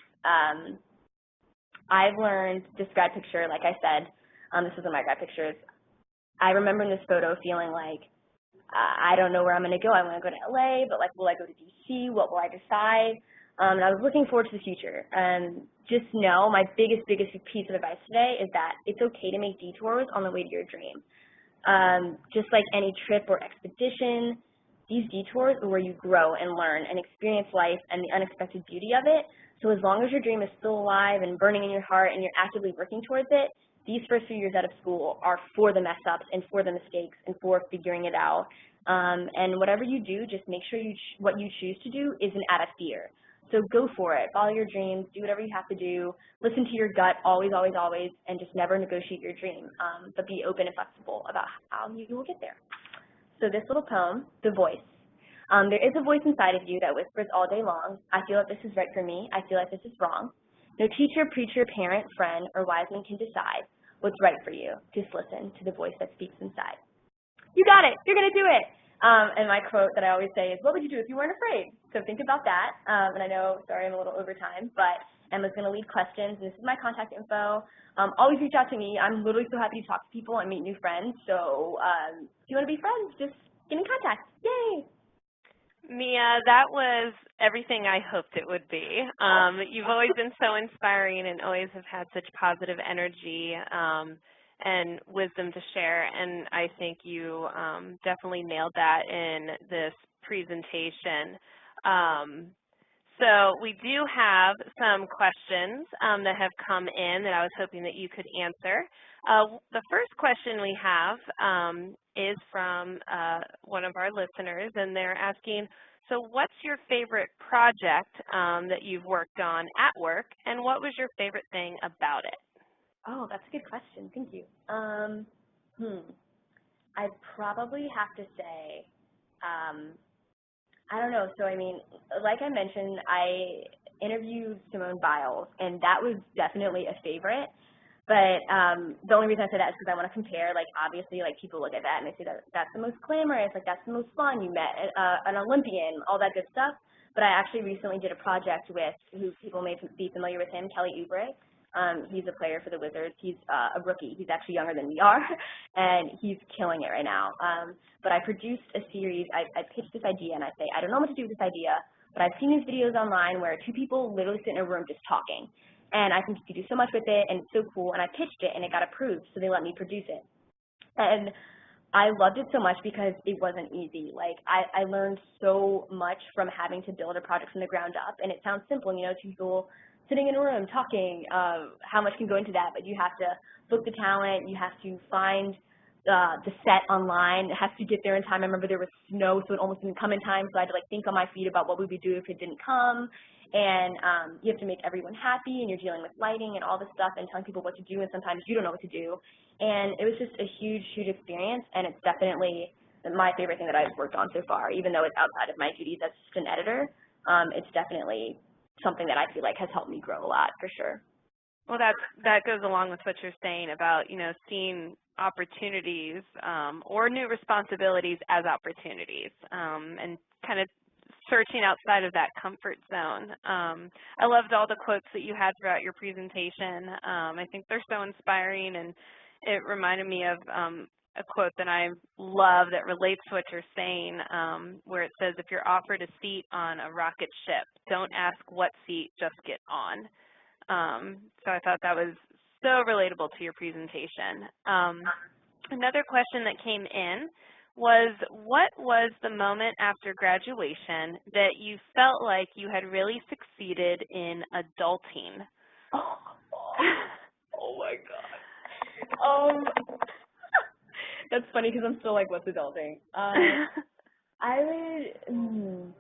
I've learned this grad picture, like I said, this is one of my grad pictures. I remember in this photo feeling like, I don't know where I'm going to go. I want to go to LA, but like, will I go to DC? What will I decide? And I was looking forward to the future. Just know my biggest piece of advice today is that it's okay to make detours on the way to your dream. Just like any trip or expedition, these detours are where you grow and learn and experience life and the unexpected beauty of it. So as long as your dream is still alive and burning in your heart and you're actively working towards it, these first few years out of school are for the mess-ups and for the mistakes and for figuring it out. And whatever you do, just make sure what you choose to do isn't out of fear. So go for it. Follow your dreams. Do whatever you have to do. Listen to your gut always, always, always, and just never negotiate your dream. But be open and flexible about how you will get there. So this little poem, The Voice. There is a voice inside of you that whispers all day long, I feel like this is right for me, I feel like this is wrong. No teacher, preacher, parent, friend, or wise man can decide what's right for you. Just listen to the voice that speaks inside. You got it, you're gonna do it. And my quote that I always say is, what would you do if you weren't afraid? So think about that. And I know, sorry, I'm a little over time, but Emma's gonna lead questions, and this is my contact info. Always reach out to me. I'm literally so happy to talk to people and meet new friends. So if you wanna be friends, just get in contact. Yay! Mia, that was everything I hoped it would be. You've always been so inspiring and always have had such positive energy and wisdom to share, and I think you definitely nailed that in this presentation. So we do have some questions that have come in that I was hoping that you could answer. The first question we have is from one of our listeners, and they're asking, so what's your favorite project that you've worked on at work, and what was your favorite thing about it? Oh, that's a good question. Thank you. I'd probably have to say, I don't know. So, I mean, like I mentioned, I interviewed Simone Biles, and that was definitely a favorite. But the only reason I say that is because I want to compare. Like, obviously, like, people look at that and they say that that's the most glamorous, like, that's the most fun. You met an Olympian, all that good stuff. But I actually recently did a project with, who people may be familiar with him, Kelly Oubre. He's a player for the Wizards. He's a rookie. He's actually younger than we are, and he's killing it right now. But I produced a series. I pitched this idea, and I say, I don't know what to do with this idea, but I've seen these videos online where two people literally sit in a room just talking. And I think you could do so much with it, and it's so cool. And I pitched it, and it got approved, so they let me produce it. And I loved it so much because it wasn't easy. Like, I learned so much from having to build a project from the ground up. And it sounds simple, you know, two people sitting in a room talking, how much can go into that, but you have to book the talent, you have to find the set online, it has to get there in time. I remember there was snow, so it almost didn't come in time, so I had to like think on my feet about what we would do if it didn't come. And you have to make everyone happy, and you're dealing with lighting and all this stuff and telling people what to do, and sometimes you don't know what to do. And it was just a huge, huge experience, and it's definitely my favorite thing that I've worked on so far, even though it's outside of my duties as just an editor. It's definitely something that I feel like has helped me grow a lot, for sure. Well, that goes along with what you're saying about, seeing opportunities or new responsibilities as opportunities, and kind of searching outside of that comfort zone. I loved all the quotes that you had throughout your presentation. I think they're so inspiring, and it reminded me of a quote that I love that relates to what you're saying, where it says, if you're offered a seat on a rocket ship, don't ask what seat, just get on. So I thought that was so relatable to your presentation. Another question that came in was, what was the moment after graduation that you felt like you had really succeeded in adulting? Oh my God. That's funny because I'm still like, what's adulting? I would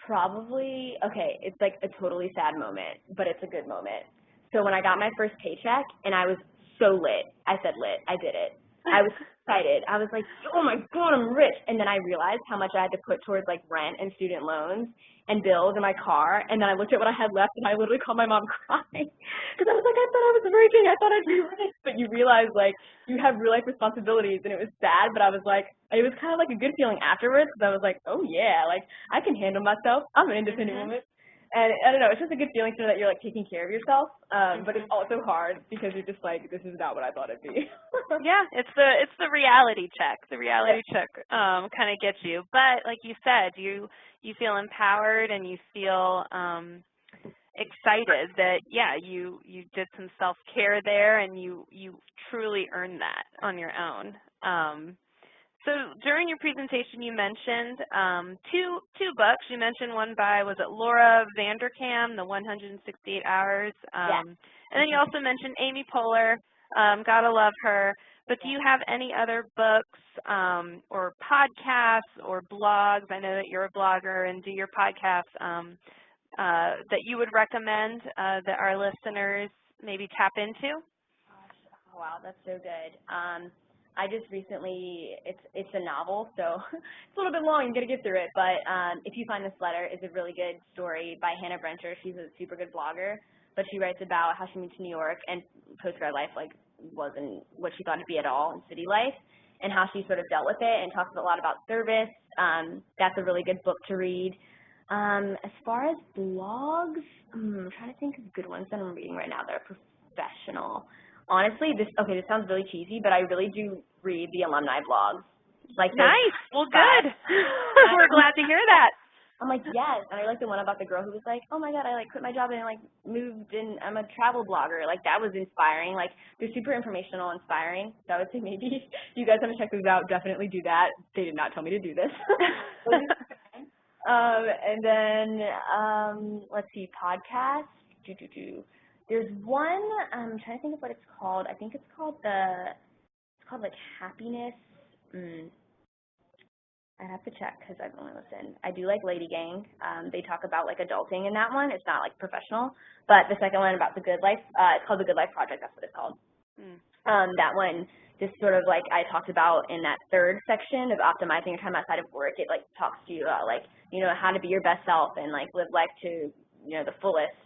probably, okay, it's like a totally sad moment, but it's a good moment. So when I got my first paycheck, and I was so lit, I said lit, I did it. I was excited. I was like, oh my God, I'm rich. And then I realized how much I had to put towards like rent and student loans and bills in my car. And then I looked at what I had left, and I literally called my mom crying because I was like, I thought I was working. I thought I'd be rich. But you realize like you have real life responsibilities, and it was sad, but I was like, it was kind of like a good feeling afterwards because I was like, oh yeah, like I can handle myself. I'm an independent woman. And I don't know, it's just a good feeling to know that you're like taking care of yourself, but it's also hard because you're just like, this is not what I thought it'd be. Yeah, it's the reality check. The reality check kind of gets you. But like you said, you feel empowered, and you feel excited that you did some self-care there, and you truly earned that on your own. So during your presentation, you mentioned two books. You mentioned one by, was it Laura Vanderkam, The 168 Hours? And then you also mentioned Amy Poehler, Gotta Love Her. But do you have any other books or podcasts or blogs? I know that you're a blogger and do your podcasts that you would recommend that our listeners maybe tap into? Oh, wow, that's so good. I just recently, it's a novel, so it's a little bit long. You got to get through it. But If You Find This Letter is a really good story by Hannah Brenter. She's a super good blogger, but she writes about how she moved to New York and postgrad life like wasn't what she thought it'd be at all in city life, and how she sort of dealt with it, and talks a lot about service. That's a really good book to read. As far as blogs, I'm trying to think of good ones that I'm reading right now that are professional. Honestly, this sounds really cheesy, but I really do read the alumni blogs. Like nice. Well, good. We're glad to hear that. I'm like, yes. And I like the one about the girl who was like, oh my God, I like quit my job and like moved and I'm a travel blogger. Like that was inspiring. Like they're super informational, inspiring. So I would say maybe if you guys haven't checked those out, definitely do that. They did not tell me to do this. And then let's see, podcasts. There's one, I'm trying to think of what it's called. I think it's called like Happiness. I'd have to check because I've only listened. I do like Lady Gang. They talk about like adulting in that one. It's not like professional. But the second one about the Good Life, it's called The Good Life Project. That's what it's called. That one just sort of like I talked about in that third section of optimizing your time outside of work. It like talks to you about like, how to be your best self and like live life to, the fullest.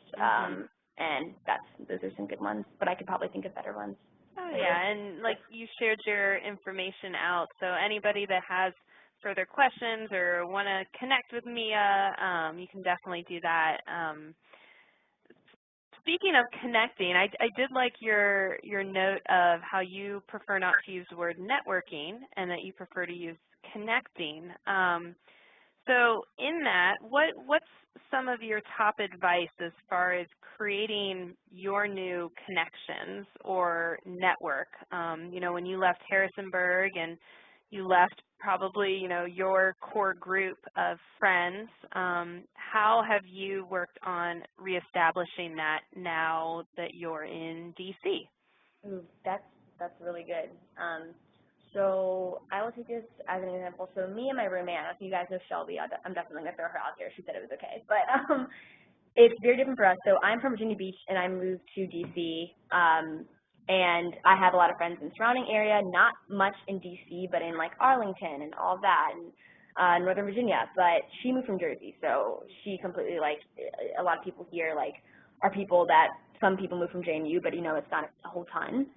And those are some good ones, but I could probably think of better ones. Oh, yeah, and like you shared your information out, so anybody that has further questions or want to connect with Mia, you can definitely do that. Speaking of connecting, I did like your note of how you prefer not to use the word networking and that you prefer to use connecting. So in that, what's some of your top advice as far as creating your new connections or network? When you left Harrisonburg and you left probably, your core group of friends, how have you worked on reestablishing that now that you're in D.C.? Ooh, that's really good. So I will take this as an example. So me and my roommate, I don't know if you guys know Shelby, I'm definitely going to throw her out there. She said it was okay. But it's very different for us. So I'm from Virginia Beach, and I moved to D.C. And I have a lot of friends in the surrounding area, not much in DC, but in like Arlington and all of that, and Northern Virginia. But she moved from Jersey, so she completely, like, a lot of people here, like, are people that some people move from JMU, but, you know, it's not a whole ton.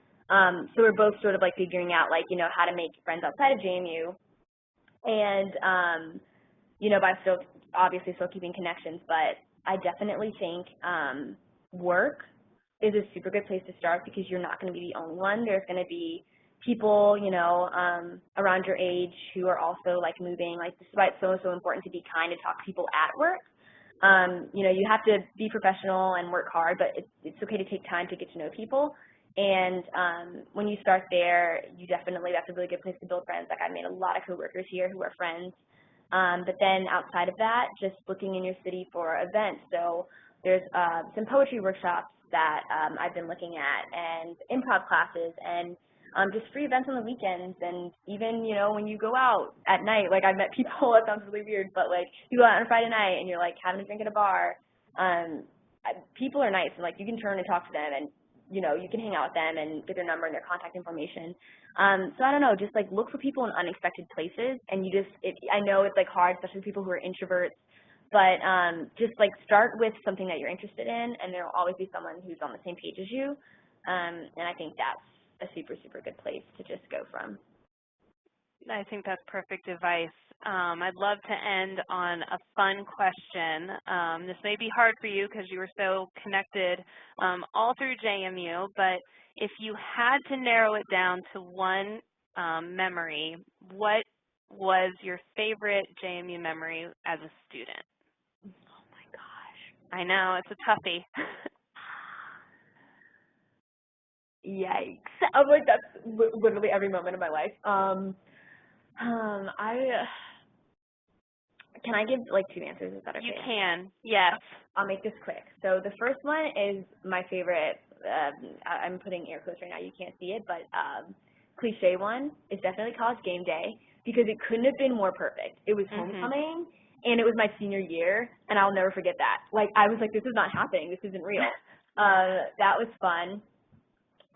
So we're both sort of like figuring out, like, you know, how to make friends outside of JMU, and you know, by still obviously still keeping connections. But I definitely think work is a super good place to start, because you're not going to be the only one. There's going to be people, you know, around your age who are also like moving. Like, this is why it's so important to be kind and talk to people at work. You know, you have to be professional and work hard, but it's okay to take time to get to know people. And when you start there, that's a really good place to build friends. Like, I've made a lot of coworkers here who are friends. But then outside of that, just looking in your city for events. So there's some poetry workshops that I've been looking at, and improv classes, and just free events on the weekends. And even, you know, when you go out at night, like, I've met people, it sounds really weird, but like, you go out on a Friday night and you're like having a drink at a bar. People are nice, and like, you can turn and talk to them, and you know, you can hang out with them and get their number and their contact information. So I don't know, just like look for people in unexpected places, and I know it's like hard, especially people who are introverts, but just like start with something that you're interested in, and there will always be someone who's on the same page as you. And I think that's a super good place to just go from. I think that's perfect advice. I'd love to end on a fun question. This may be hard for you because you were so connected all through JMU, but if you had to narrow it down to one memory, what was your favorite JMU memory as a student? Oh my gosh. I know, it's a toughie. Yikes. I'm like, that's literally every moment of my life. Can I give like two answers? Is that okay? You can, yes. I'll make this quick. So the first one is my favorite. I'm putting air quotes right now. You can't see it, but cliche one is definitely College Game Day, because it couldn't have been more perfect. It was homecoming, and it was my senior year, and I'll never forget that. Like, I was like, this is not happening. This isn't real. That was fun.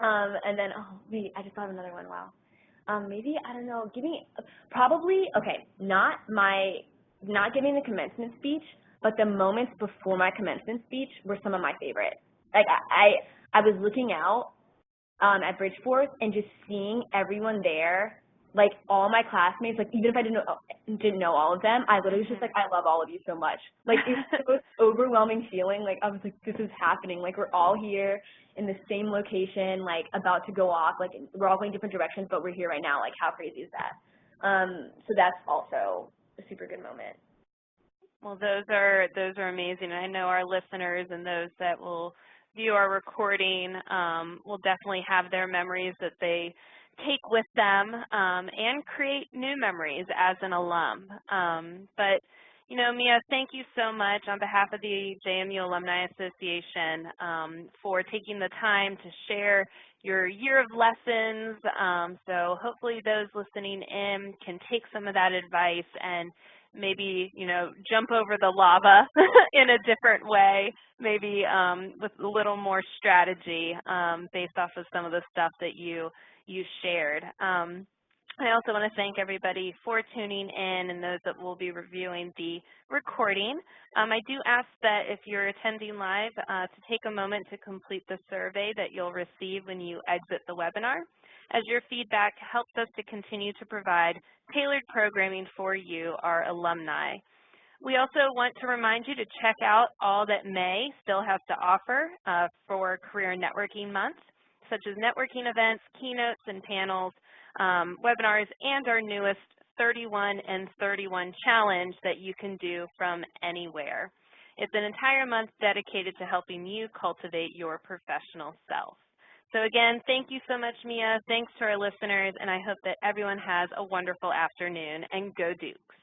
And then, oh, wait, I just thought of another one. Wow. Maybe, I don't know, not giving the commencement speech, but the moments before my commencement speech were some of my favorite. Like, I was looking out at Bridgeforth and just seeing everyone there, like all my classmates, like even if I didn't know all of them, I literally was just like, I love all of you so much. Like, it was the most overwhelming feeling. Like, I was like, this is happening. Like, we're all here in the same location, like about to go off. Like, we're all going different directions, but we're here right now. Like, how crazy is that? So that's also a super good moment. Well, those are amazing. I know our listeners and those that will view our recording will definitely have their memories that they take with them and create new memories as an alum. But, you know, Mia, thank you so much on behalf of the JMU Alumni Association for taking the time to share your year of lessons. So hopefully those listening in can take some of that advice and maybe, you know, jump over the lava in a different way, maybe with a little more strategy based off of some of the stuff that you shared. I also want to thank everybody for tuning in and those that will be reviewing the recording. I do ask that if you're attending live to take a moment to complete the survey that you'll receive when you exit the webinar, as your feedback helps us to continue to provide tailored programming for you, our alumni. We also want to remind you to check out all that May still has to offer for Career Networking Month, such as networking events, keynotes and panels, webinars, and our newest 31 and 31 challenge that you can do from anywhere. It's an entire month dedicated to helping you cultivate your professional self. So again, thank you so much, Mia. Thanks to our listeners, and I hope that everyone has a wonderful afternoon, and go Dukes.